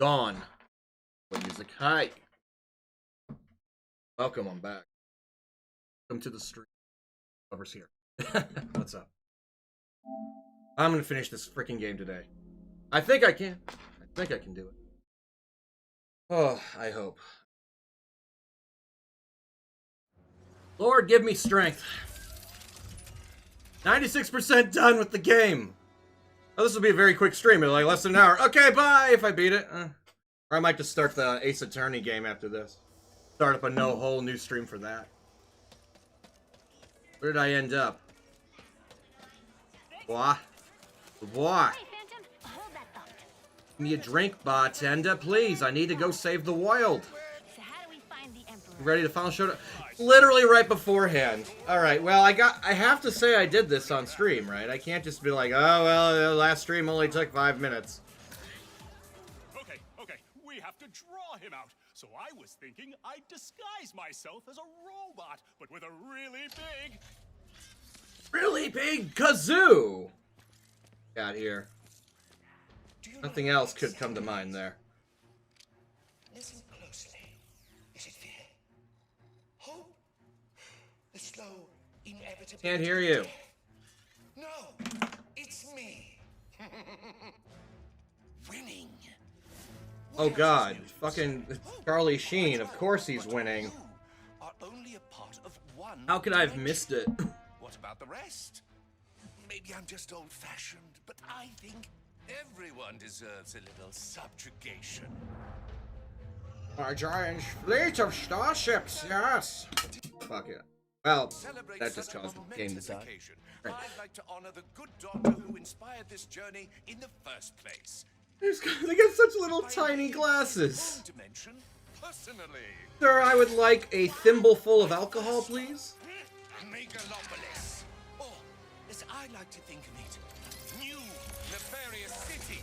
gone. What music? Hi. Welcome, I'm back. Welcome to the stream. Whoever's here. What's up? I'm gonna finish this freaking game today. I think I can. I think I can do it. Oh, I hope. Lord, give me strength. 96% done with the game. Oh, this will be a very quick stream. It'll like less than an hour. Okay, bye if I beat it. Or I might just start the Ace Attorney game after this. Start up a whole new stream for that. Where did I end up? What? What? Give me a drink, bartender, please. I need to go save the world. So how do we find the Emperor? Ready to final showdown? Literally right beforehand. Alright, well, I have to say I did this on stream, right? I can't just be like, oh, well, the last stream only took 5 minutes. Okay, we have to draw him out. So I was thinking I'd disguise myself as a robot, but with a really big kazoo! Got here. Nothing else could come to mind there. Listen closely. Is it fear? Hope? The slow, inevitable. Can't hear you. No, it's me. Winning. Oh god, fucking Charlie Sheen, of course he's winning. Are only a part of one. How could I have missed it? What about the rest? Maybe I'm just old-fashioned, but I think everyone deserves a little subjugation. A giant fleet of starships, yes! Fuck it. Well, that just caused the game to die. I'd like to honor the good daughter who inspired this journey in the first place. They got such little tiny glasses. Dimension, personally. Sir, I would like a thimble full of alcohol, please. Megalopolis. Or, as I like to think of it, new nefarious city.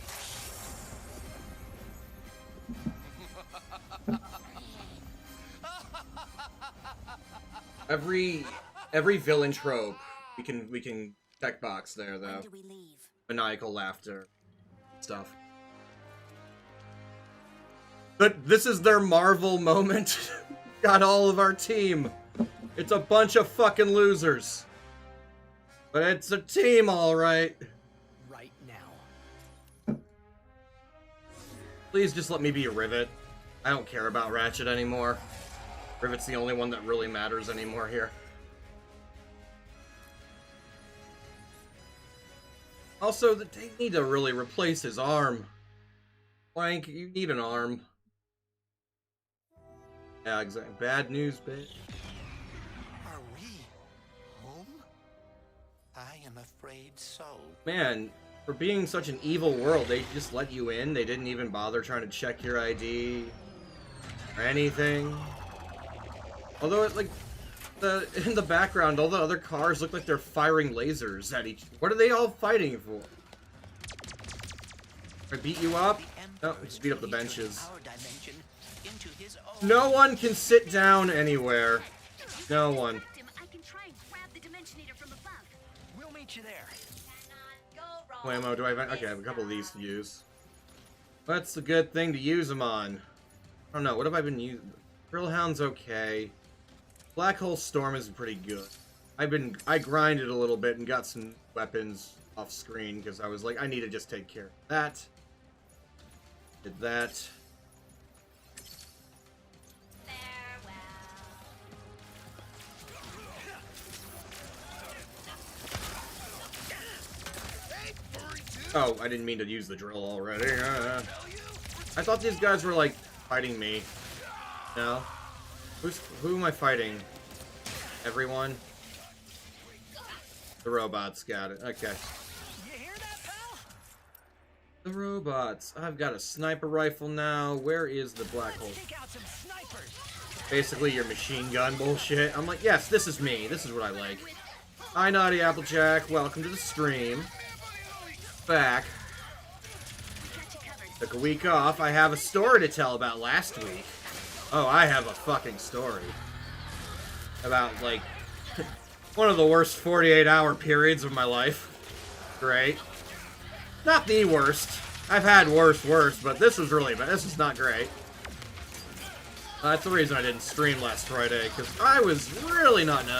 Every villain trope we can checkbox there though. When do we leave? Maniacal laughter stuff. But this is their Marvel moment. Got all of our team. It's a bunch of fucking losers. But it's a team, alright. Right now. Please just let me be a Rivet. I don't care about Ratchet anymore. Rivet's the only one that really matters anymore here. Also, they need to really replace his arm. Clank, you need an arm. Yeah, exactly. Bad news, bitch. Are we home? I am afraid so. Man, for being such an evil world, they just let you in. They didn't even bother trying to check your ID or anything. Although, like, in the background, all the other cars look like they're firing lasers at each. What are they all fighting for? I beat you up? No, just beat up the benches. No one can sit down anywhere. No one. I can try and grab the Dimensionator from above. We'll meet you there. Ammo, do I have? Okay, I have a couple of these to use. What's a good thing to use them on? I don't know. What have I been using? Drillhound's okay. Black Hole Storm is pretty good. I grinded a little bit and got some weapons off screen because I was like, I need to just take care of that. Did that. Oh, I didn't mean to use the drill already. I thought these guys were, like, fighting me. No? Who am I fighting? Everyone? The robots got it. Okay. You hear that, pal? The robots. I've got a sniper rifle now. Where is the black hole? Take out some snipers. Basically, your machine gun bullshit. I'm like, yes, this is me. This is what I like. Hi, Naughty Applejack. Welcome to the stream. Back. Took a week off. I have a story to tell about last week. Oh, I have a fucking story. About, like, one of the worst 48-hour periods of my life. Great. Not the worst. I've had worse, but this is really bad. This is not great. That's the reason I didn't stream last Friday, because I was really not in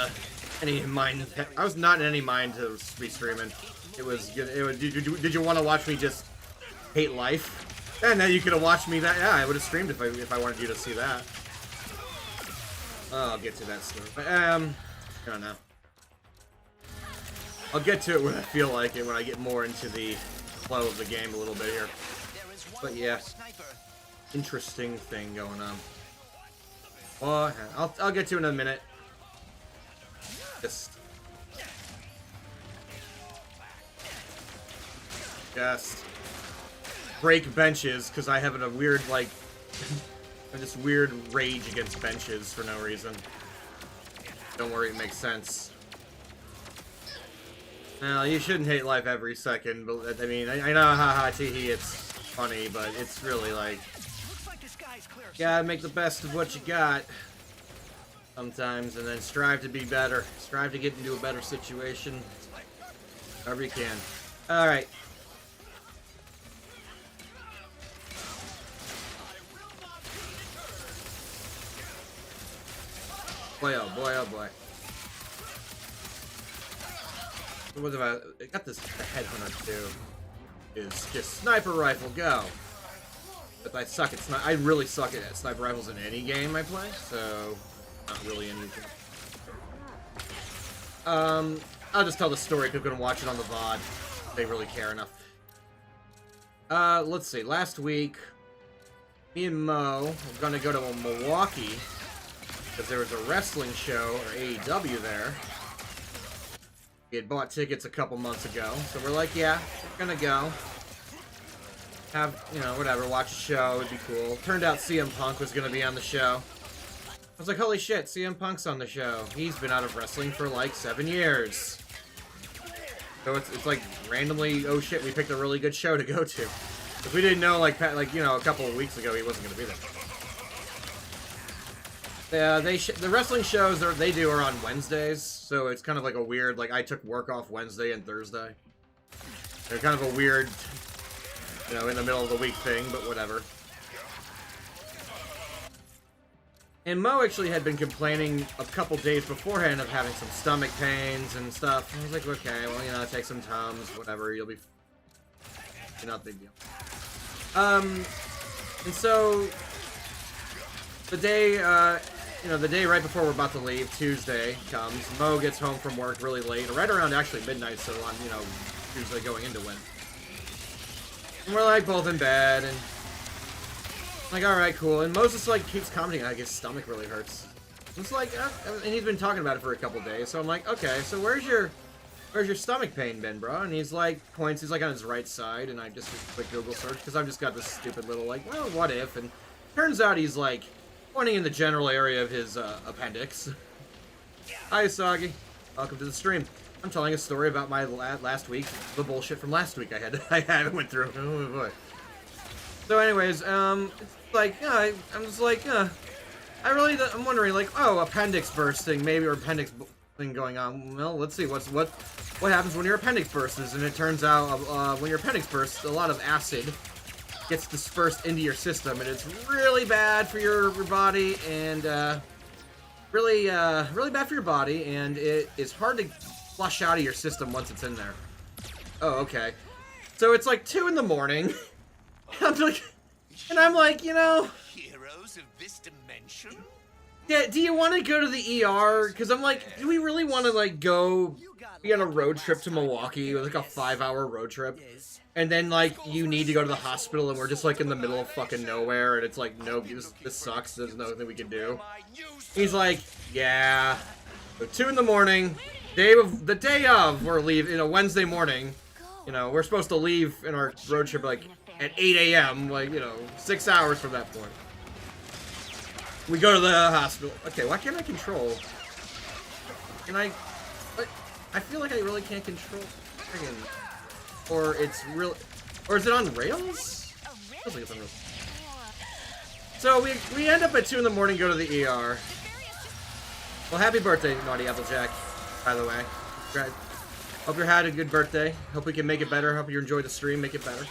any mind. I was not in any mind to be streaming. It was. Did you want to watch me just hate life? And then you could have watched me that. Yeah, I would have streamed if I wanted you to see that. Oh, I'll get to that soon. I don't know. I'll get to it when I feel like it, when I get more into the flow of the game a little bit here. But yeah, interesting thing going on. Well, I'll get to it in a minute. Just break benches because I have a weird this weird rage against benches for no reason. Don't worry, it makes sense. Well, you shouldn't hate life every second, but I mean, I know, haha, teehee, it's funny, but it's really like, gotta make the best of what you got sometimes, and then strive to be better. Strive to get into a better situation, however you can. Alright. Boy, oh boy, oh boy. What have I got? This headhunter too. Is just sniper rifle go. But I suck at I really suck at sniper rifles in any game I play, so not really anything. I'll just tell the story. People can watch it on the VOD. If they really care enough. Let's see. Last week, me and Mo were gonna go to Milwaukee because there was a wrestling show or AEW there. We had bought tickets a couple months ago, so we're like, yeah, we're gonna go. Have, you know, whatever, watch a show, it'd be cool. Turned out CM Punk was gonna be on the show. I was like, holy shit, CM Punk's on the show. He's been out of wrestling for like 7 years. So it's like randomly, oh shit, we picked a really good show to go to. If we didn't know, like you know, a couple of weeks ago he wasn't gonna be there. The wrestling shows they do are on Wednesdays, so it's kind of like a weird, like I took work off Wednesday and Thursday. They're kind of a weird, you know, in the middle of the week thing, but whatever. And Mo actually had been complaining a couple days beforehand of having some stomach pains and stuff. I was like, okay, well, you know, take some Tums, whatever, you'll be, not a big deal. And so the day, you know, the day right before we're about to leave, Tuesday, comes. Mo gets home from work really late, right around actually midnight, so on, you know, Tuesday going into when. And we're like both in bed, and like, alright, cool. And Moses like keeps commenting like his stomach really hurts. It's like, and he's been talking about it for a couple days, so I'm like, okay, so where's your stomach pain been, bro? And he's like, points, he's like on his right side, and I just did a quick Google search, because I've just got this stupid little like, well, what if? And turns out he's like, pointing in the general area of his appendix. Hi, Soggy. Welcome to the stream. I'm telling a story about my last week, the bullshit from last week I went through. Oh boy. So, anyways, it's like, I'm just like, I'm wondering, like, oh, appendix bursting, maybe, or appendix thing going on. Well, let's see what happens when your appendix bursts. And it turns out, when your appendix bursts, a lot of acid gets dispersed into your system, and it's really bad for your body, and really bad for your body, and it is hard to flush out of your system once it's in there. Oh, okay. So it's like 2 in the morning. I'm like, you know, Heroes of this dimension? yeah, do you want to go to the ER? Because I'm like, do we really want to like go be on a road trip to Milwaukee? It was like a 5-hour road trip. And then, like, you need to go to the hospital, and we're just, like, in the middle of fucking nowhere, and it's like, no, this sucks, there's nothing we can do. He's like, yeah. So 2 in the morning, the day of, we're leaving, you know, Wednesday morning, you know, we're supposed to leave in our road trip, like, at 8 a.m., like, you know, 6 hours from that point. We go to the hospital. Okay, why can't I control? Can I, like, I feel like I really can't control friggin'. Or it's real, or is it on rails? Feels like it's on rails. So we end up at 2 in the morning, go to the ER. Well, happy birthday, Naughty Applejack, by the way. Hope you had a good birthday. Hope we can make it better. Hope you enjoyed the stream, make it better.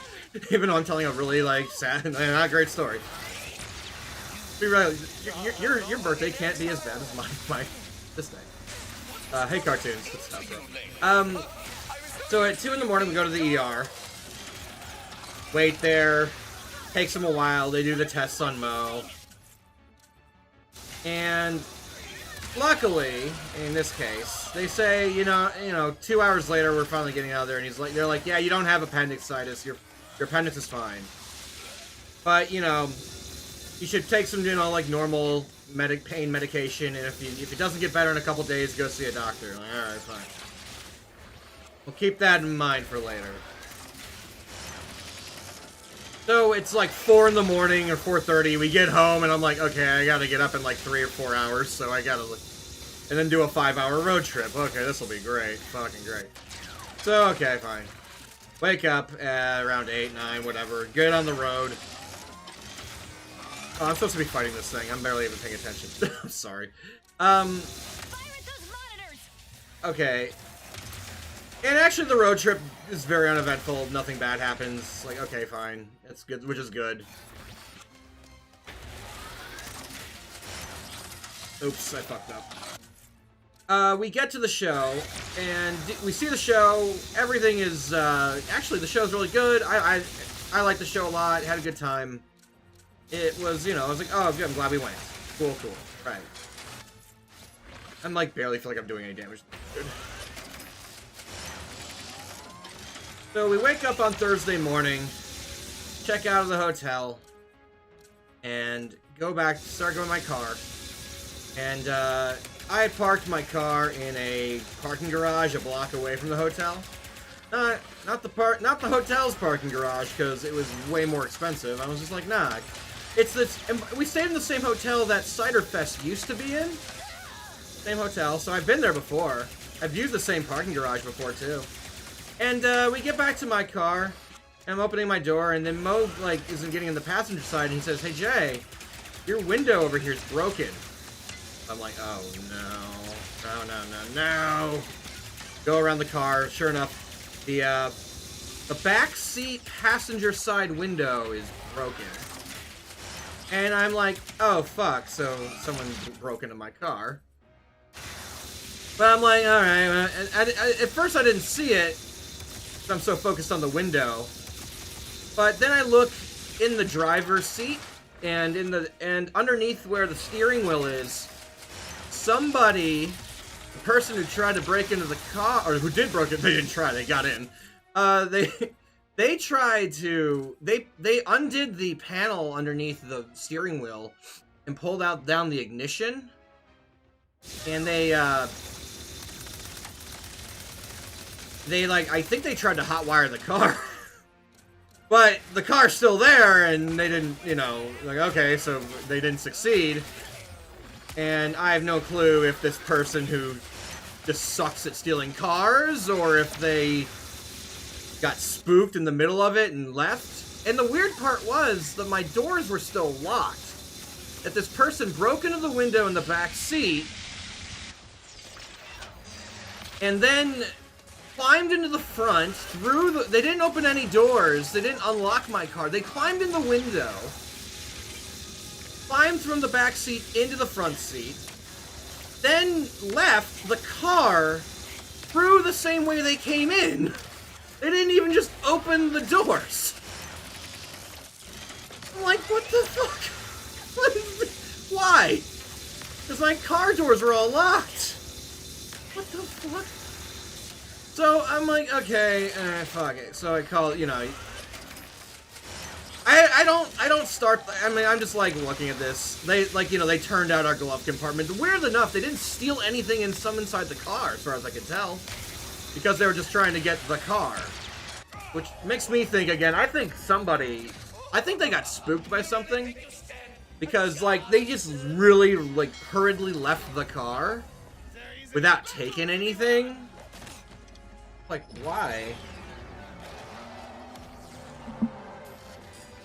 Even though I'm telling a really, like, sad and not great story. Be real, your birthday can't be as bad as my this day. Hey, cartoons. Good stuff, bro. So at 2 in the morning, we go to the ER. Wait there. Takes them a while. They do the tests on Mo. And luckily, in this case, they say, you know, 2 hours later, we're finally getting out of there, and they're like, yeah, you don't have appendicitis. Your appendix is fine. But, you know, you should take some, you know, like normal pain medication, and if it doesn't get better in a couple days, go see a doctor. Like, all right, fine. We'll keep that in mind for later. So it's like 4 in the morning or 4:30. We get home, and I'm like, okay, I gotta get up in like 3 or 4 hours, so I gotta, and then do a 5-hour road trip. Okay, this will be great, fucking great. So okay, fine. Wake up around 8, 9, whatever. Get on the road. Oh, I'm supposed to be fighting this thing. I'm barely even paying attention. I'm sorry. Fire at those monitors! Okay. And actually, the road trip is very uneventful. Nothing bad happens. Like, okay, fine. That's good, which is good. Oops, I fucked up. We get to the show, and we see the show. Everything is, actually, the show's really good. I like the show a lot. Had a good time. It was, you know, I was like, oh, good, I'm glad we went. Cool, cool. Right. I'm, like, barely feel like I'm doing any damage. Good. So we wake up on Thursday morning, check out of the hotel, and go back, start going to my car. And, I had parked my car in a parking garage a block away from the hotel. Not the hotel's parking garage, because it was way more expensive. I was just like, nah. It's this, and we stayed in the same hotel that Cider Fest used to be in. Same hotel, so I've been there before. I've used the same parking garage before, too. And, we get back to my car, and I'm opening my door, and then Mo, like, isn't getting in the passenger side, and he says, hey, Jay, your window over here is broken. I'm like, oh, no. Go around the car, sure enough, the back seat passenger side window is broken. And I'm like, oh, fuck, so someone broke into my car. But I'm like, alright, at first I didn't see it, I'm so focused on the window. But then I look in the driver's seat, and underneath where the steering wheel is, somebody, the person who tried to break into the car, or who did break it, they didn't try, they got in. They tried to, they undid the panel underneath the steering wheel and pulled down the ignition. And they like, I think they tried to hotwire the car. But the car's still there, and they didn't, you know, like, okay, so they didn't succeed. And I have no clue if this person who just sucks at stealing cars, or if they got spooked in the middle of it and left. And the weird part was that my doors were still locked. That this person broke into the window in the back seat, and then climbed into the front, they didn't open any doors, they didn't unlock my car, they climbed in the window, climbed from the back seat into the front seat, then left the car through the same way they came in. They didn't even just open the doors. I'm like, what the fuck? What is this? Why? Because my car doors were all locked. What the fuck? So I'm like, okay, fuck it. So I call, you know, I don't start. I mean, I'm just like looking at this. They, like, you know, they turned out our glove compartment. Weird enough, they didn't steal anything inside the car, as far as I can tell, because they were just trying to get the car. Which makes me think again. I think they got spooked by something, because like they just really like hurriedly left the car without taking anything. Like, why?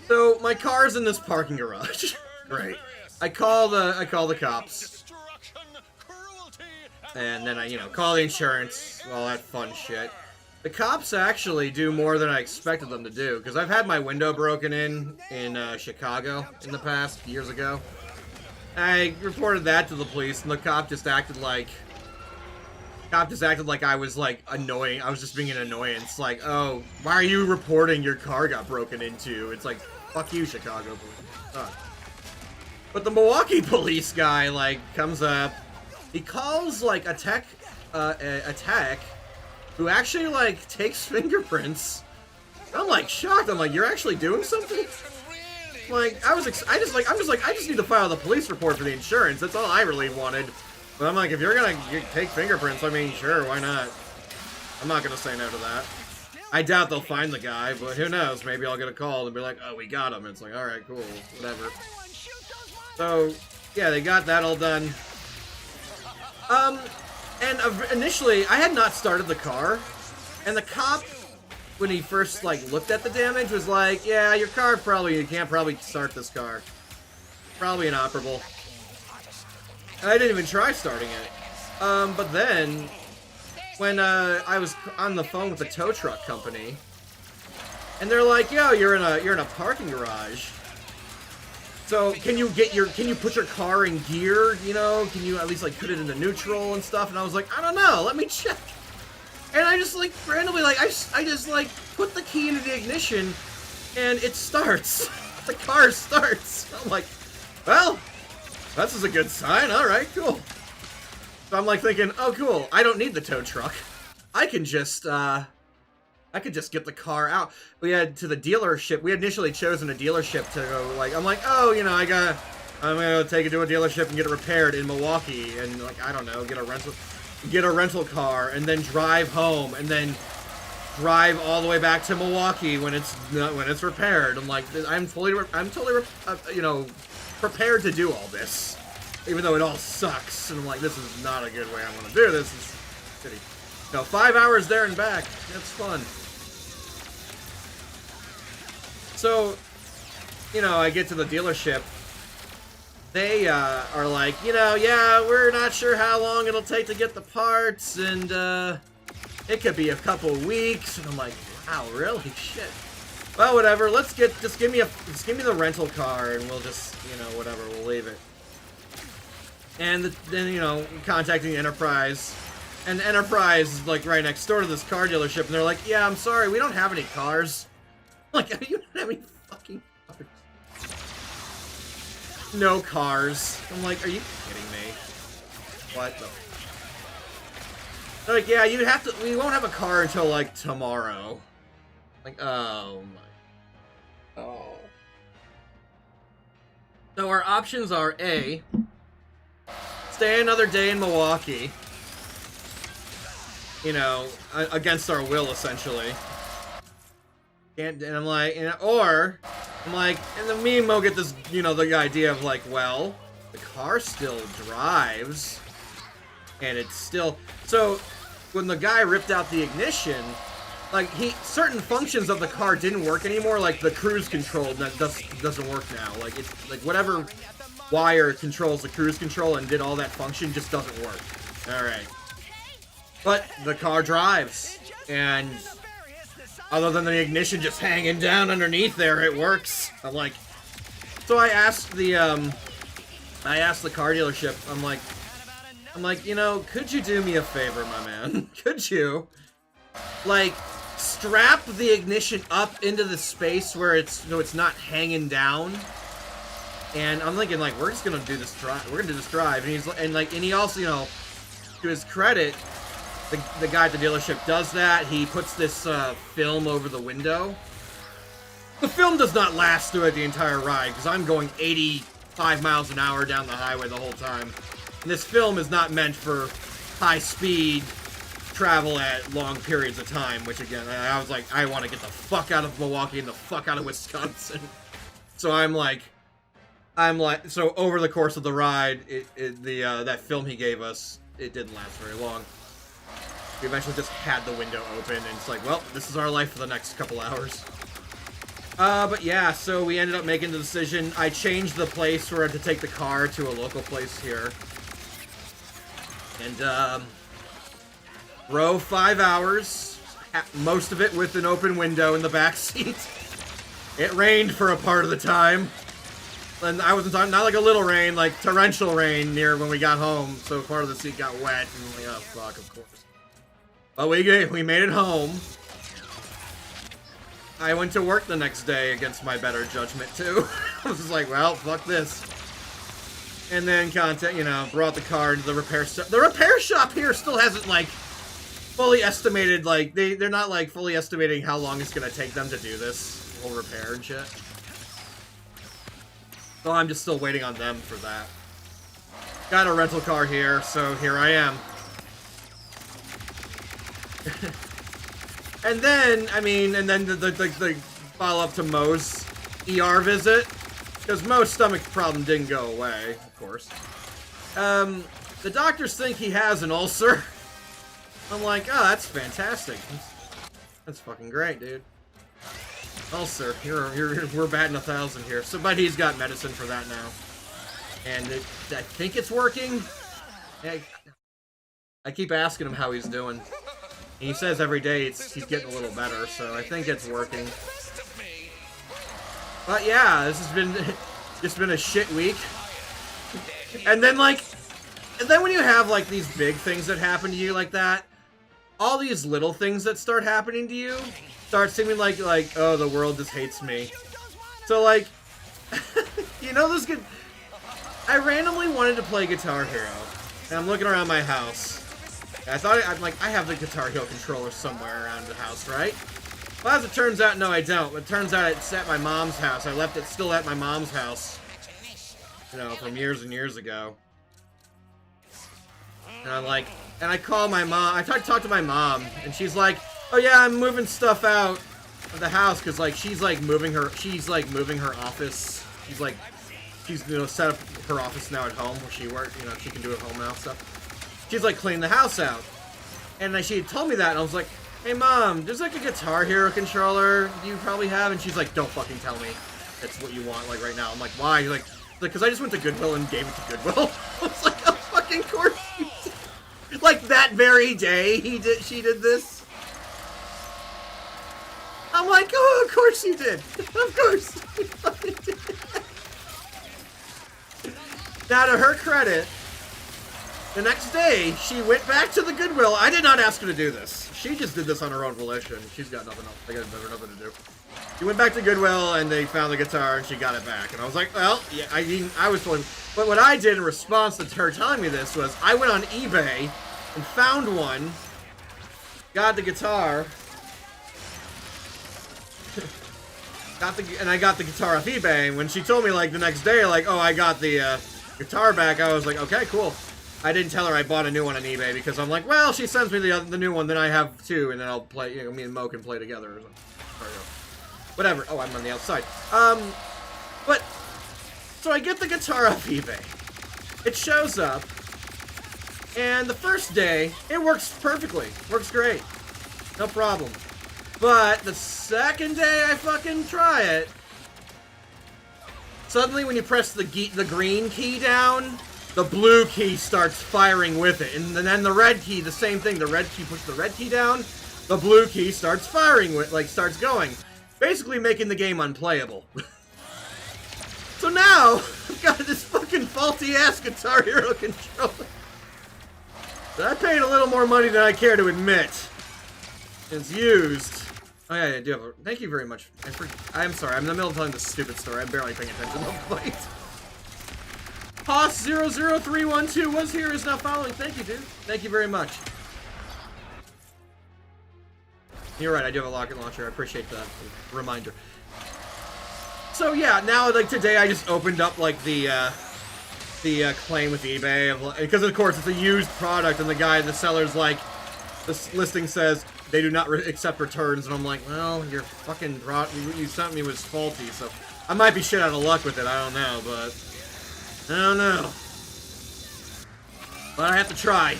So my car's in this parking garage. Great. I call the cops. Destruction, cruelty, And then I, call the insurance, all that fun shit. The cops actually do more than I expected them to do, because I've had my window broken in Chicago in the past, years ago. I reported that to the police, and the cop just acted like I was, like, annoying. I was just being an annoyance. Like, oh, why are you reporting your car got broken into? It's like, fuck you, Chicago police. But the Milwaukee police guy, like, comes up. He calls, like, a tech who actually, like, takes fingerprints. I'm, like, shocked. I'm like, you're actually doing something? Like, I just need to file the police report for the insurance. That's all I really wanted. But I'm like, if you're gonna take fingerprints, I mean, sure, why not? I'm not gonna say no to that. I doubt they'll find the guy, but who knows? Maybe I'll get a call and be like, oh, we got him. It's like, alright, cool, whatever. So, yeah, they got that all done. And initially, I had not started the car, and the cop, when he first, like, looked at the damage, was like, yeah, your car you can't probably start this car. Probably inoperable. And I didn't even try starting it. But then, when, I was on the phone with the tow truck company, and they're like, yo, you're in a parking garage. So, can you put your car in gear, Can you at least, like, put it into neutral and stuff? And I was like, I don't know, let me check. And I just, like, randomly, like, I just, like, put the key into the ignition, and it starts. The car starts. I'm like, well, this is a good sign. Alright, cool. So I'm, like, thinking, oh, cool, I don't need the tow truck. I could just get the car out. We had to the dealership. We had initially chosen a dealership to go, like, I'm like, oh, I'm gonna take it to a dealership and get it repaired in Milwaukee, and, like, I don't know, get a rental car, and then drive home, and then drive all the way back to Milwaukee when it's repaired. I'm like, I'm totally prepared to do all this, even though it all sucks. And I'm like, this is not a good way I want to do this. It's shitty. No, 5 hours there and back. That's fun. So, I get to the dealership. They are like, yeah, we're not sure how long it'll take to get the parts, and it could be a couple weeks. And I'm like, wow, really? Shit. Well, whatever. Just give me the rental car, and we'll just, whatever, we'll leave it. And then, contacting Enterprise. And Enterprise is, like, right next door to this car dealership, and they're like, yeah, I'm sorry, we don't have any cars. I'm like, you don't have any fucking cars? No cars. I'm like, are you kidding me? What the? They're like, yeah, we won't have a car until, like, tomorrow. Like, oh my. Oh. So our options are A, stay another day in Milwaukee. Against our will, essentially. And I'm like, or, I'm like, and then me and Mo get this, the idea of, like, well, the car still drives, and it's still, so, when the guy ripped out the ignition, like, certain functions of the car didn't work anymore, like, the cruise control doesn't work now, like, it's, like, whatever wire controls the cruise control and did all that function just doesn't work. Alright. But the car drives, and other than the ignition just hanging down underneath there, it works. I'm like, so I asked the car dealership, I'm like, could you do me a favor, my man? Could you, like, strap the ignition up into the space where it's not hanging down? And I'm thinking, like, we're just gonna do this drive. We're gonna do this drive, and he also, to his credit, the guy at the dealership does that. He puts this film over the window. The film does not last throughout the entire ride, because I'm going 85 miles an hour down the highway the whole time. And this film is not meant for high-speed travel at long periods of time, which, again, I was like, I want to get the fuck out of Milwaukee and the fuck out of Wisconsin. So so over the course of the ride, that film he gave us, it didn't last very long. We eventually just had the window open, and it's like, well, this is our life for the next couple hours. But yeah, so we ended up making the decision. I changed the place for her to take the car to a local place here. And, drove 5 hours, most of it with an open window in the back seat. It rained for a part of the time. And I wasn't talking, not like a little rain, like torrential rain near when we got home, so part of the seat got wet, and I'm like, oh fuck, of course. But we made it home. I went to work the next day against my better judgment, too. I was just like, well, fuck this. And then brought the car to the repair shop. The repair shop here still hasn't, like, fully estimated, like, they're not, like, fully estimating how long it's gonna take them to do this whole repair and shit. So I'm just still waiting on them for that. Got a rental car here, so here I am. And then, the follow-up to Mo's ER visit. Because Mo's stomach problem didn't go away, of course. The doctors think he has an ulcer. I'm like, oh, that's fantastic. That's fucking great, dude. Ulcer, we're batting 1,000 here. So, but he's got medicine for that now. And I think it's working. I keep asking him how he's doing. And he says every day he's getting a little better, so I think it's working. But yeah, this has been just been a shit week. And then when you have like these big things that happen to you like that, all these little things that start happening to you start seeming like oh, the world just hates me. So like this good. I randomly wanted to play Guitar Hero, and I'm looking around my house. I'm like, I have the Guitar Hero controller somewhere around the house, right? Well, as it turns out, no, I don't. It turns out it's at my mom's house. I left it still at my mom's house, from years and years ago. And I'm like, and I call my mom. I talk to my mom, and she's like, oh yeah, I'm moving stuff out of the house because she's moving her office. She's set up her office now at home where she works. She can do it at home now stuff. She's cleaning the house out, and she had told me that, and I was like, hey mom, there's a Guitar Hero controller you probably have, and she's like, don't fucking tell me that's what you want right now. I'm like, why? She's like, because I just went to Goodwill and gave it to Goodwill. I was like, oh fucking course you did. Like that very day she did this. I'm like, oh, of course you did. Of course you fucking did. Now to her credit, the next day, she went back to the Goodwill. I did not ask her to do this. She just did this on her own volition. She's got nothing else. They got nothing to do. She went back to Goodwill, and they found the guitar, and she got it back. And I was like, well, yeah, I was told. But what I did in response to her telling me this was, I went on eBay and found one, got the guitar, and I got the guitar off eBay. And when she told me, the next day, oh, I got the guitar back, I was like, okay, cool. I didn't tell her I bought a new one on eBay because I'm like, well, she sends me the new one, then I have two, and then I'll play. Me and Mo can play together or something. Whatever. Oh, I'm on the outside. But so I get the guitar off eBay. It shows up, and the first day it works perfectly. Works great, no problem. But the second day I fucking try it, suddenly when you press the green key down, the blue key starts firing with it, and then the red key, the same thing. The red key, push the red key down, the blue key starts firing with, starts going, basically making the game unplayable. So now I've got this fucking faulty ass Guitar Hero controller. But I paid a little more money than I care to admit. It's used. Oh yeah, I do have a. Thank you very much. I'm sorry. I'm in the middle of telling this stupid story. I'm barely paying attention to the fight. Hoss00312 was here, is now following. Thank you, dude. Thank you very much. You're right, I do have a rocket launcher. I appreciate the reminder. So yeah, now today I just opened up the claim with eBay because of course it's a used product, and the seller's like, this listing says they do not accept returns, and I'm like, well, your fucking what you sent me was faulty, so I might be shit out of luck with it. I don't know, but. I don't know. But I have to try.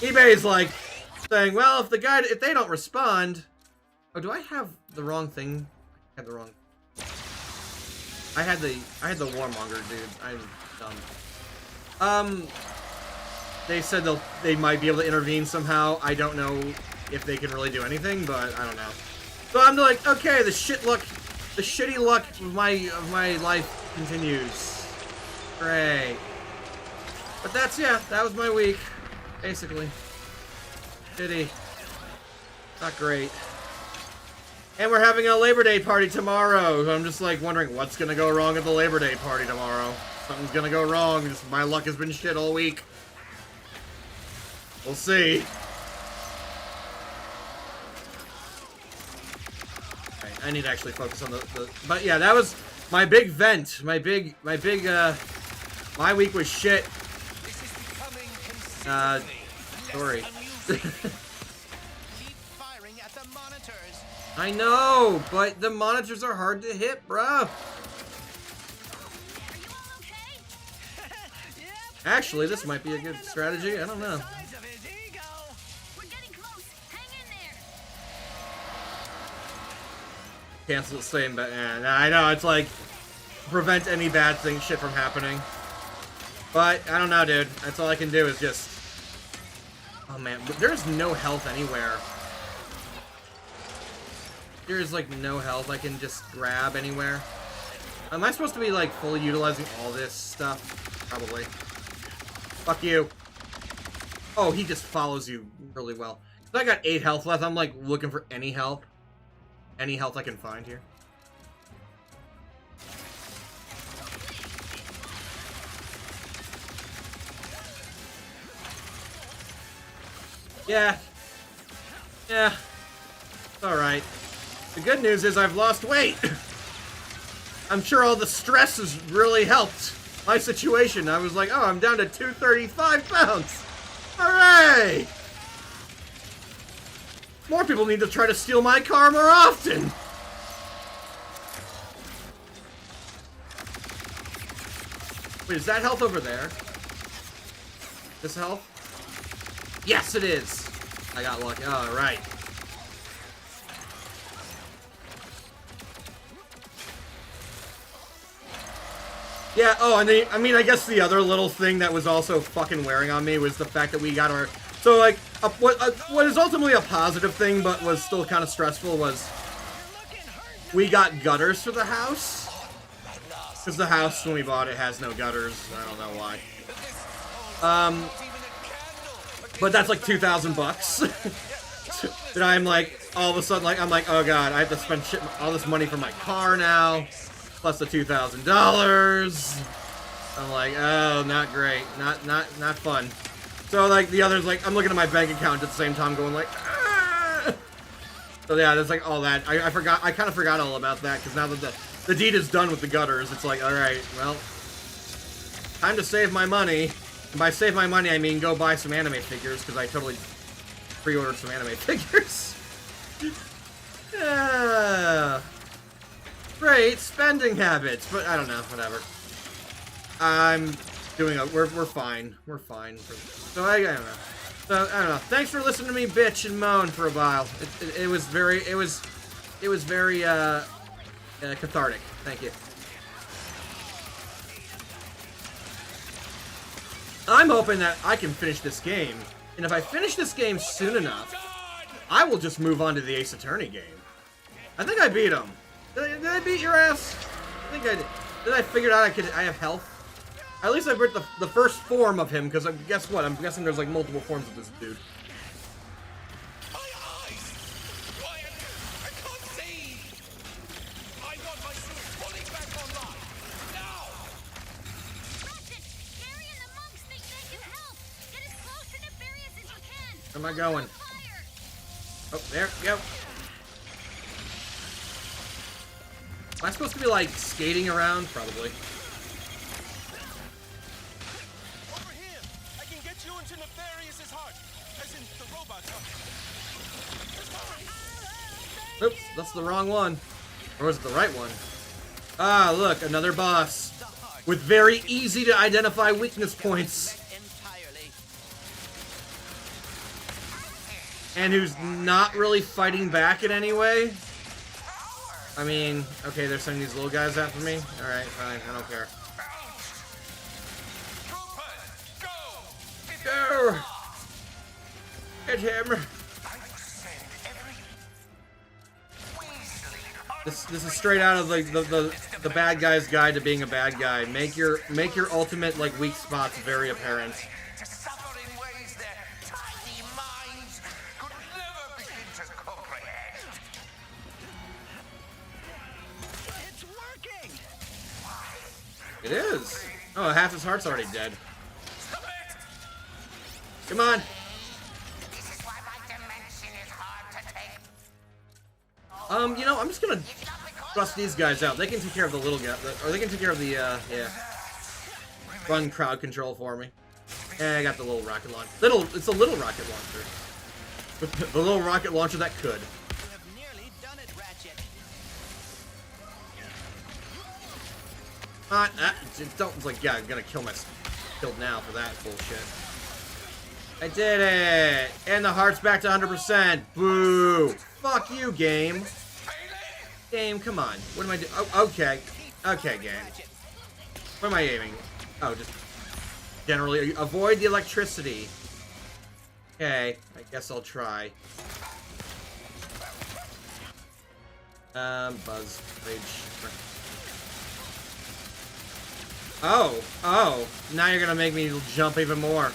eBay's saying, well, if they don't respond. Oh, do I have the wrong thing? I had the wrong. I had the warmonger, dude. I'm dumb. they said they might be able to intervene somehow. I don't know if they can really do anything, but I don't know. So I'm like, okay, the shitty luck of my life continues. Great. But that was my week, basically. Shitty. Not great. And we're having a Labor Day party tomorrow. So I'm just like wondering what's gonna go wrong at the Labor Day party tomorrow. Something's gonna go wrong. Just, my luck has been shit all week. We'll see. Okay, I need to actually focus on the but yeah, that was my big vent. My week was shit. This is becoming consistently sorry. less amusing. Keep firing at the monitors. I know, but the monitors are hard to hit, bruh. Are you all okay? Yep. Actually, this might be a good strategy. I don't know. Size of his ego. We're getting close. Hang in there. Cancel staying back. I know, it's like prevent any bad shit from happening. But I don't know, dude. That's all I can do is just. Oh man, there's no health anywhere. There's like no health I can just grab anywhere. Am I supposed to be like fully utilizing all this stuff? Probably. Fuck you. Oh, he just follows you really well. So I got 8 health left. I'm like looking for any help. Any health I can find here. Yeah. Yeah. It's alright. The good news is I've lost weight. I'm sure all the stress has really helped my situation. I was like, oh, I'm down to 235 pounds. Hooray! More people need to try to steal my car more often. Wait, is that health over there? This health? Yes, it is. I got lucky. All right. Yeah, oh, and I mean, I guess the other little thing that was also fucking wearing on me was the fact that we got our... So, like, what is ultimately a positive thing, but was still kind of stressful, was we got gutters for the house. Because the house, when we bought it, has no gutters. I don't know why. But that's like $2,000. And I'm like, all of a sudden, like, I'm like, oh god, I have to spend all this money for my car now. Plus the $2,000. I'm like, oh, not great. Not fun. So, like, the other's like, I'm looking at my bank account at the same time going like, ah! So yeah, there's like all that. I kind of forgot all about that, because now that the deed is done with the gutters, it's like, alright, well, time to save my money. And by save my money, I mean go buy some anime figures, because I totally pre-ordered some anime figures. Great spending habits, but I don't know, whatever. I'm doing we're fine. We're fine. So I don't know. So I don't know. Thanks for listening to me bitch and moan for a while. It was very cathartic. Thank you. I'm hoping that I can finish this game, and if I finish this game soon enough, I will just move on to the Ace Attorney game. I think I beat him. Did I beat your ass? I think I did. Then I figured out I have health. At least I beat the first form of him, because guess what? I'm guessing there's like multiple forms of this dude. My eyes! Quiet! I can't see! I want my suit fully back online! Now! Ratchet, Gary and the monks think they can help. Get as close to Nefarious as you can. Where am I going? Fire. Oh, there we go. Am I supposed to be like skating around? Probably. Over here! I can get you into Nefarious's heart, as in the robot's heart. Oops, that's the wrong one. Or was it the right one? Ah, look, another boss. With very easy to identify weakness points. Entirely. And who's not really fighting back in any way. I mean, okay, they're sending these little guys after me. Alright, fine, I don't care. Go! Hit him! This is straight out of like the bad guy's guide to being a bad guy. Make your ultimate like weak spots very apparent. To suffer in ways their tiny minds could never begin to comprehend. It's working! It is. Oh, half his heart's already dead. Stop it! Come on. This is why my dimension is hard to take. You know, I'm just gonna bust these guys out. They can take care of the little guy, or they can take care of the yeah. Run crowd control for me. Yeah, I got the little rocket launcher. It's a little rocket launcher. The little rocket launcher that could. You have nearly done it, Ratchet. Don't like yeah, I'm gonna kill myself. Killed now for that bullshit. I did it! And the heart's back to 100%. Boo! Fuck you, game. Game, come on. What am I doing? Oh, okay. Okay, game. What am I aiming? Oh, just generally avoid the electricity. Okay, I guess I'll try. Buzz rage. Oh, now you're gonna make me jump even more.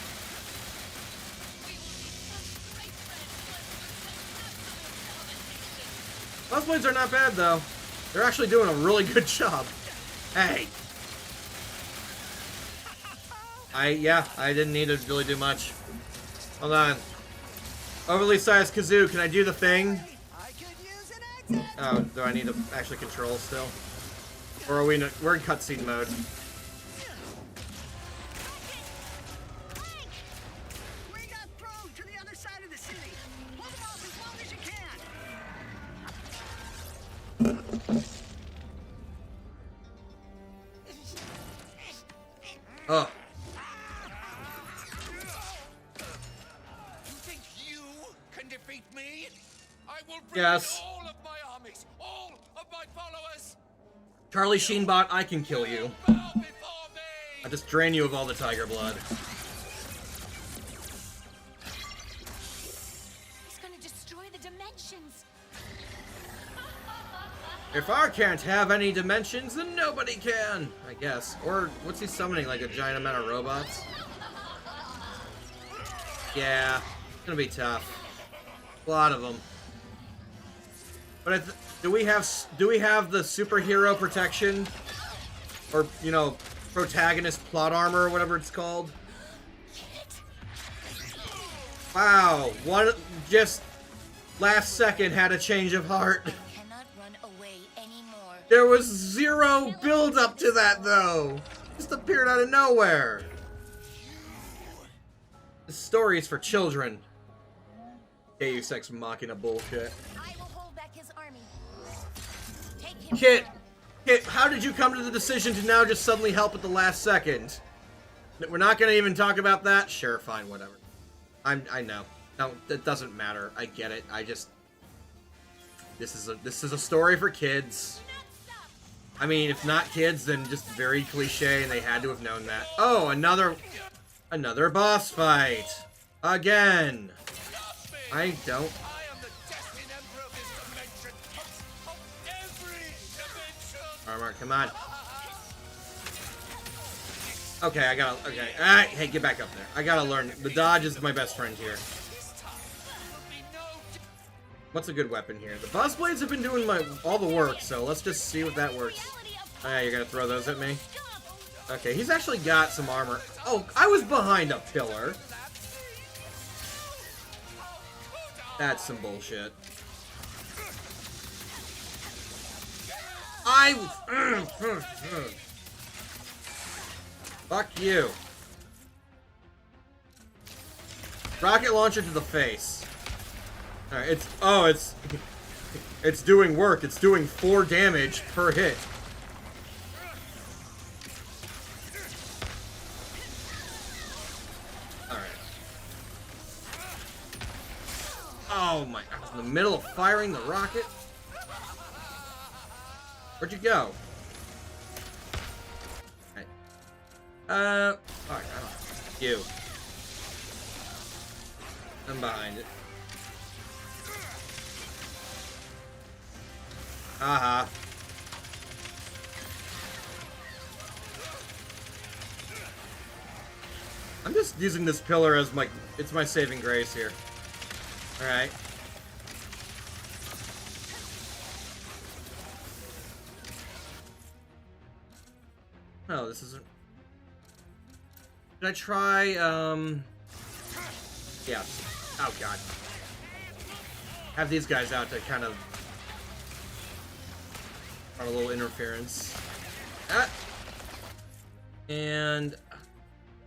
Buzzblades are not bad though. They're actually doing a really good job. Hey. I didn't need to really do much. Hold on. Overly sized kazoo, can I do the thing? I could use an exit! Oh, do I need to actually control still? Or are we're in cutscene mode? Clank! We got probes to the other side of the city. Hold them off as long as you can. Oh. You think you can defeat me? I will bring Yes. all of my armies, all of my followers. Charlie Sheenbot, I can kill you. Bow before me. I'll just drain you of all the tiger blood. He's gonna destroy the dimensions. If I can't have any dimensions, then nobody can, I guess. Or, what's he summoning, like a giant amount of robots? Yeah, it's gonna be tough. A lot of them. But do we have the superhero protection? Or, you know, protagonist plot armor, or whatever it's called? Wow, one just last second had a change of heart. Cannot run away anymore. There was zero build up to that though. Just appeared out of nowhere. The story is for children. Deus Ex Machina bullshit. I will hold back his army. Take him Kit, down. Kit, how did you come to the decision to now just suddenly help at the last second? We're not gonna even talk about that? Sure, fine, whatever. I know. No, it doesn't matter. I get it. This is a story for kids. I mean, if not kids, then just very cliche, and they had to have known that. Oh, another boss fight again. I don't. I am the destined emperor of this dimension. Of every dimension. Armor, come on. Okay, I gotta. Okay, alright, hey, get back up there. I gotta learn. The dodge is my best friend here. What's a good weapon here? The Buzzblades have been doing all the work, so let's just see what that works. Oh, yeah, you're gonna throw those at me? Okay, he's actually got some armor. Oh, I was behind a pillar. That's some bullshit. Fuck you. Rocket launcher to the face. Alright, it's doing work. It's doing 4 damage per hit. Alright. Oh my, I was in the middle of firing the rocket. Where'd you go? Alright. Alright, you. I'm behind it. Aha. I'm just using this pillar as my, it's my saving grace here. Alright. Oh, this isn't... Should I try, yeah. Oh, God. Have these guys out to kind of... a little interference. Ah! And...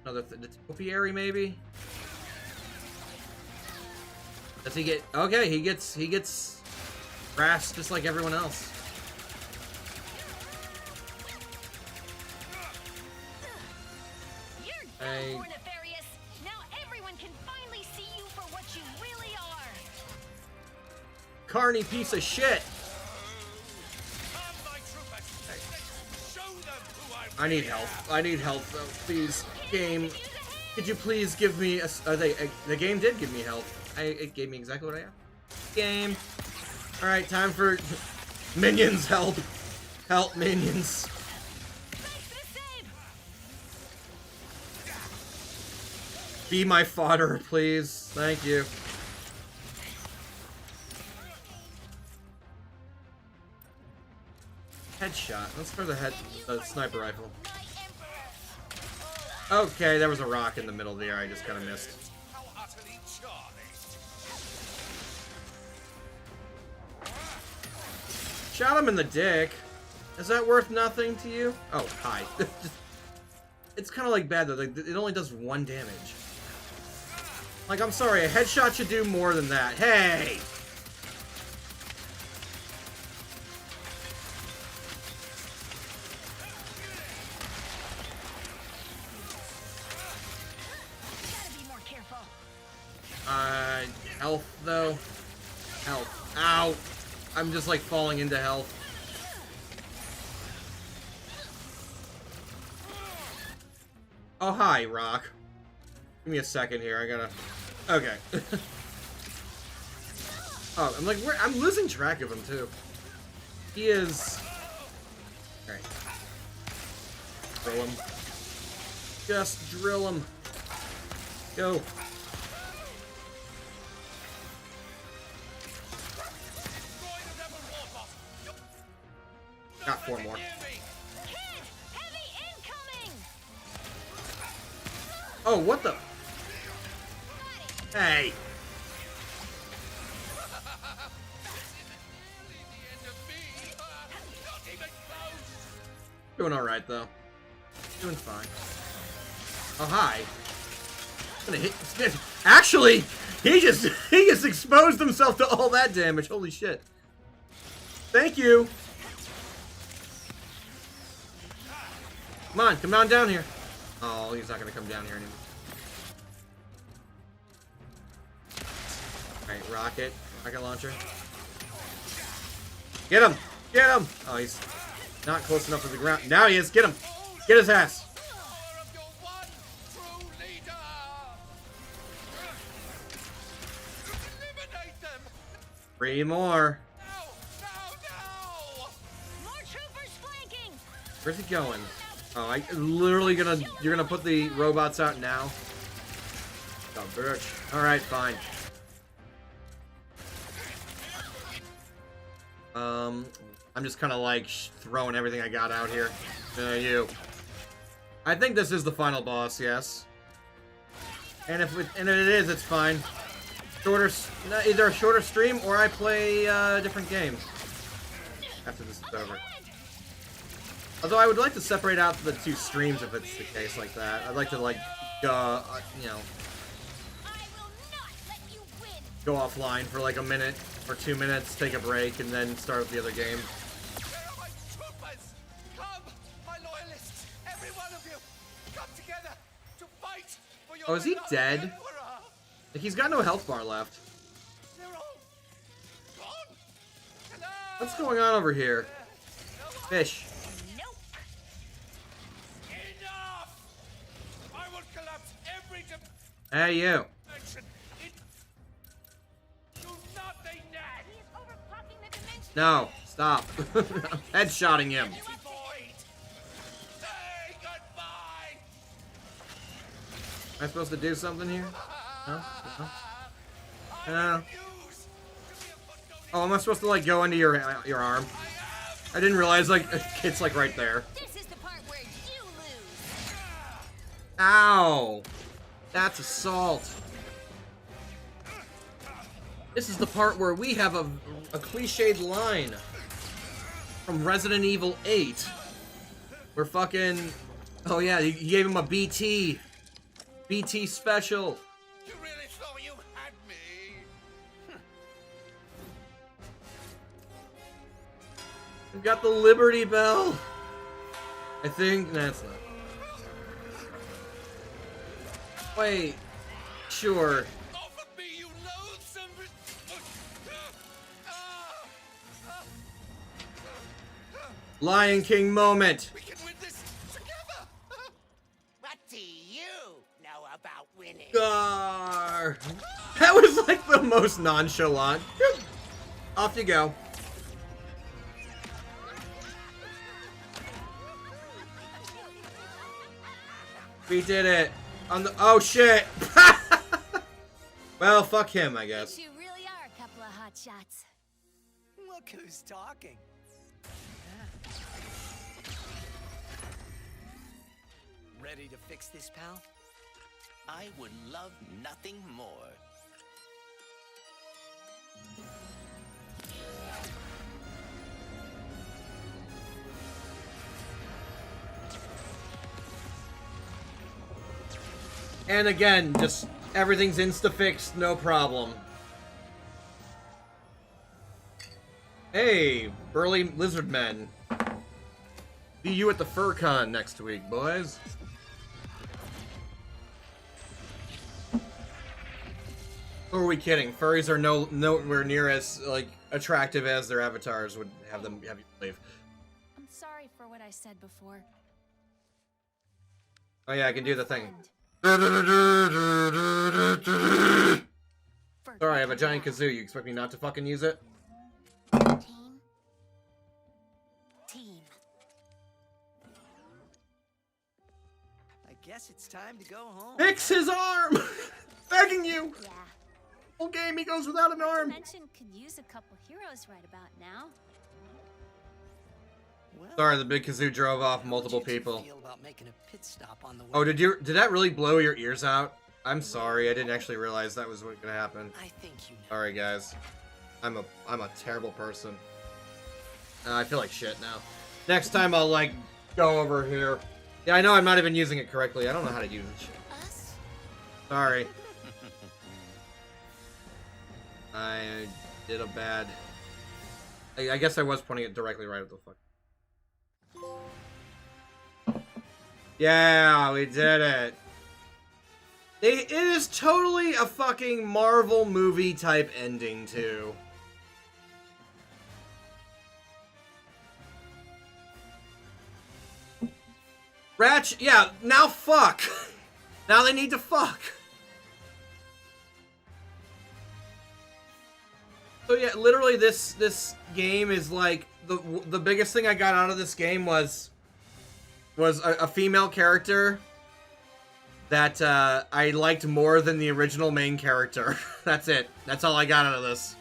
another the topiary, maybe? Does he get... okay, he gets... grass just like everyone else. You're done for, Nefarious. Now everyone can finally see you for what you really are. Carny piece of shit! I need health. I need health, though. Please, game. Could you please give me a... the game did give me health. It gave me exactly what I have. Game. Alright, time for... minions, help. Help, minions. Be my fodder, please. Thank you. Headshot. Let's throw the sniper rifle. Okay, there was a rock in the middle there. I just kind of missed. Shot him in the dick. Is that worth nothing to you? Oh, hi. It's kind of like bad though. Like, it only does 1 damage. Like, I'm sorry. A headshot should do more than that. Hey! Health, though. Health. Ow! I'm just, like, falling into health. Oh, hi, Rock. Give me a second here. I gotta... okay. Oh, I'm like... I'm losing track of him, too. He is... Alright. Drill him. Just drill him. Go. Got 4 more. Oh, what the? Hey. Doing alright, though. Doing fine. Oh, hi. I'm gonna hit. Actually, he just exposed himself to all that damage. Holy shit. Thank you. Come on, come on down here. Oh, he's not gonna come down here anymore. Alright, rocket launcher. Get him! Get him! Oh, he's not close enough to the ground. Now he is. Get him! Get his ass! 3 more. More troopers flanking. Where's he going? Oh, you're gonna put the robots out now? Oh, bitch. Alright, fine. I'm just kind of like throwing everything I got out here. You. I think this is the final boss, yes. And if it is, it's fine. Either a shorter stream or I play a different game after this is over. Although I would like to separate out the 2 streams if it's the case like that. I'd like to like you know, go offline for like a minute or 2 minutes, take a break, and then start with the other game. Where are my troopers? Come, my loyalists, every one of you, come together to fight for your Oh, is he beloved dead? Emperor. Like, he's got no health bar left. They're all gone. Hello? What's going on over here? Fish. Nope. Enough! I will collapse every Hey, you. dimension. they net? He is overclocking the dimension. No, stop. I'm headshotting him. Void. Say goodbye. Am I supposed to do something here? No? No? I No. refuse to be a footnote. Oh, am I supposed to like go into your arm? I didn't realize like it's like right there. This is the part where you lose. Ow! That's assault. This is the part where we have a cliched line from Resident Evil 8. We're fucking... Oh yeah, you gave him a BT. BT special. You really thought you had me? We've got the Liberty Bell. I think that's not. Wait. Sure. Offer me, you loathsome. Lion King moment. We can win this together. What do you know about winning? Gar. That was like the most nonchalant. Off you go. We did it. On the oh shit. Well, fuck him, I guess. You really are a couple of hot shots. Look who's talking. Ready to fix this, pal? I would love nothing more. And again, just everything's insta-fixed, no problem. Hey, burly lizard men. See you at the FurCon next week, boys. Who are we kidding? Furries are nowhere near as like attractive as their avatars would have you believe. I'm sorry for what I said before. Oh yeah, I can do the thing. Sorry, I have a giant kazoo. You expect me not to fucking use it? Team. Team. I guess it's time to go home. Fix his arm! Begging you! Yeah. Whole game he goes without an arm. Dimension could use a couple heroes right about now. Well, Sorry, the big kazoo drove off how multiple would you two people. feel about making a pit stop on the way? Oh, did that really blow your ears out? I'm sorry, I didn't actually realize that was what gonna happen. I think you know. Sorry, guys. I'm a terrible person. I feel like shit now. Next time I'll like go over here. Yeah, I know I'm not even using it correctly. I don't know how to use this shit. Us? Sorry. I did a bad. I guess I was pointing it directly right at the fuck. Yeah, we did it. It is totally a fucking Marvel movie type ending, too. Ratchet, yeah, now fuck. Now they need to fuck. So yeah, literally this game is like, the biggest thing I got out of this game was a female character that I liked more than the original main character. That's it. That's all I got out of this.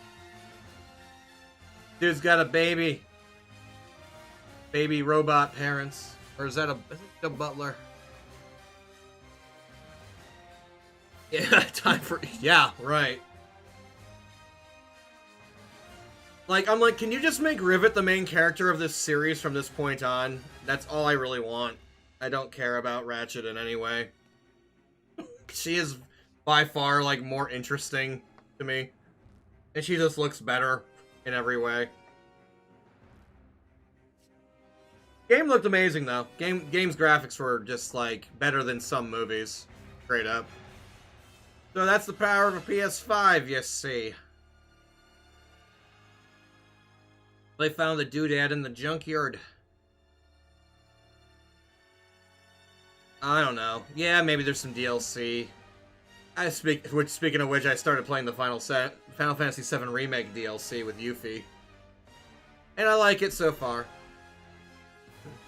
Dude's got a baby. Baby robot parents. Or is that a butler? Yeah, time for... Yeah, right. Like, I'm like, can you just make Rivet the main character of this series from this point on? That's all I really want. I don't care about Ratchet in any way. She is by far, like, more interesting to me. And she just looks better in every way. Game looked amazing, though. Game's graphics were just, like, better than some movies. Straight up. So that's the power of a PS5, you see. They found the doodad in the junkyard. I don't know. Yeah, maybe there's some DLC. Speaking of which, I started playing the Final Fantasy VII Remake DLC with Yuffie. And I like it so far.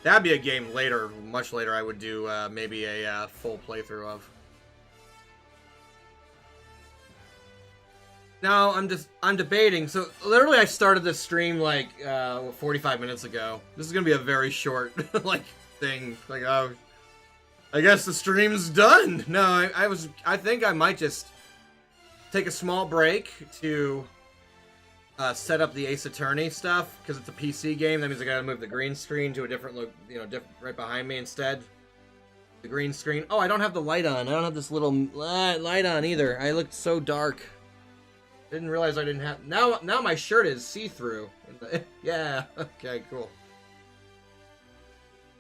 That'd be a game later, much later, I would do maybe a full playthrough of. No, I'm debating. So, literally, I started this stream, like, 45 minutes ago. This is gonna be a very short, like, thing. Like, oh, I guess the stream's done. No, I think I might just take a small break to set up the Ace Attorney stuff, because it's a PC game. That means I gotta move the green screen to a different look, right behind me instead. The green screen. Oh, I don't have the light on. I don't have this little light on either. I looked so dark. Didn't realize I didn't have... Now my shirt is see-through. Yeah, okay, cool.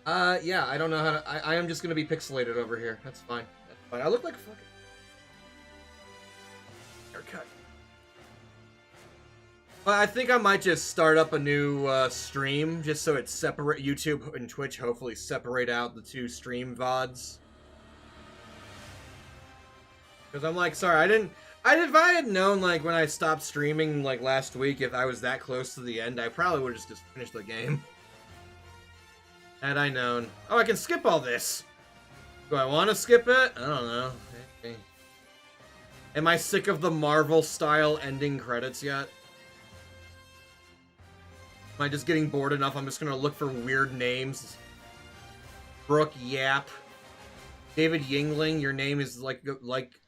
Yeah, I don't know how to... I am just gonna be pixelated over here. That's fine. That's fine. I look like a fucking... haircut. But I think I might just start up a new stream, just so it's separate. YouTube and Twitch hopefully separate out the two stream VODs. Because I'm like, sorry, if I had known, like, when I stopped streaming, like, last week, if I was that close to the end, I probably would have just finished the game. Had I known. Oh, I can skip all this! Do I want to skip it? I don't know. Okay. Am I sick of the Marvel-style ending credits yet? Am I just getting bored enough? I'm just gonna look for weird names. Brooke Yap. David Yingling, your name is like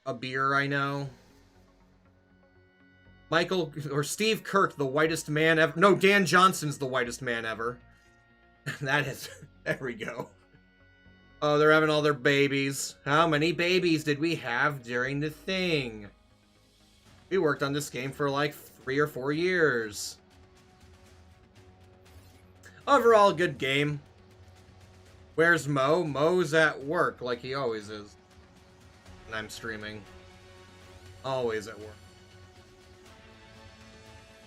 a beer I know. Michael, or Steve Kirk, the whitest man ever. No, Dan Johnson's the whitest man ever. That is, there we go. Oh, they're having all their babies. How many babies did we have during the thing? We worked on this game for like 3 or 4 years. Overall, good game. Where's Mo? Mo's at work, like he always is. And I'm streaming. Always at work.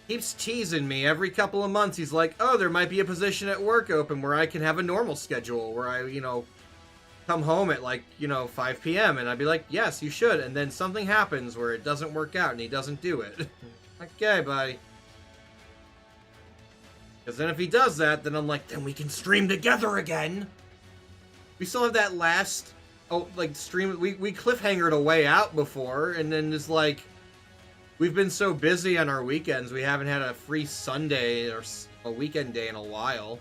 Keeps teasing me every couple of months. He's like, oh, there might be a position at work open where I can have a normal schedule, where I, come home at like, 5 p.m. And I'd be like, yes, you should. And then something happens where it doesn't work out and he doesn't do it. Okay, buddy. Because then if he does that, then I'm like, then we can stream together again. We still have that last, stream. We cliffhangered a way out before, and then it's like, we've been so busy on our weekends, we haven't had a free Sunday or a weekend day in a while.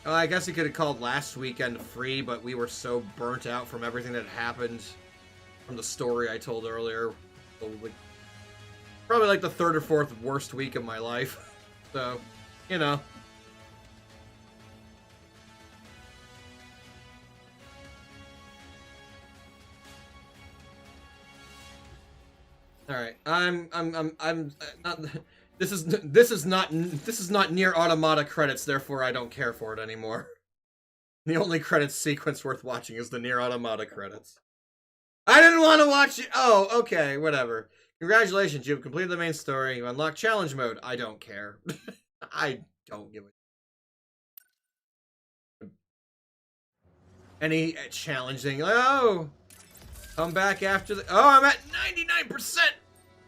Oh, I guess you could have called last weekend free, but we were so burnt out from everything that happened from the story I told earlier. Probably like the 3rd or 4th worst week of my life. So, All right, I'm not. This is not near Automata credits. Therefore, I don't care for it anymore. The only credits sequence worth watching is the Nier Automata credits. I didn't want to watch it. Oh, okay, whatever. Congratulations, you've completed the main story. You unlocked challenge mode. I don't care. I don't give a. Any challenging? Oh. Come back after the... Oh, I'm at 99%!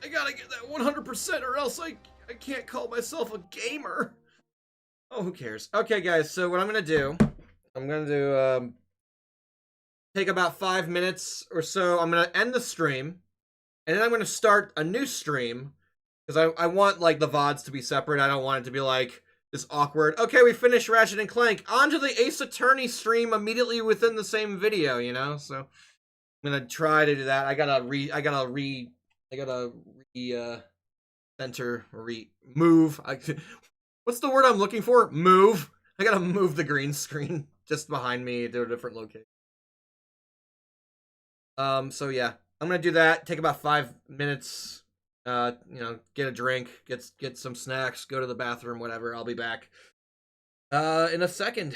I gotta get that 100% or else I can't call myself a gamer. Oh, who cares? Okay, guys, so what I'm gonna do... take about 5 minutes or so. I'm gonna end the stream. And then I'm gonna start a new stream. Because I want, like, the VODs to be separate. I don't want it to be, like, this awkward... Okay, we finished Ratchet and Clank. On to the Ace Attorney stream immediately within the same video, So... I'm gonna try to do that. I gotta move. What's the word I'm looking for? Move. I gotta move the green screen just behind me to a different location. So yeah, I'm gonna do that. Take about 5 minutes. Get a drink, get some snacks, go to the bathroom, whatever. I'll be back in a second.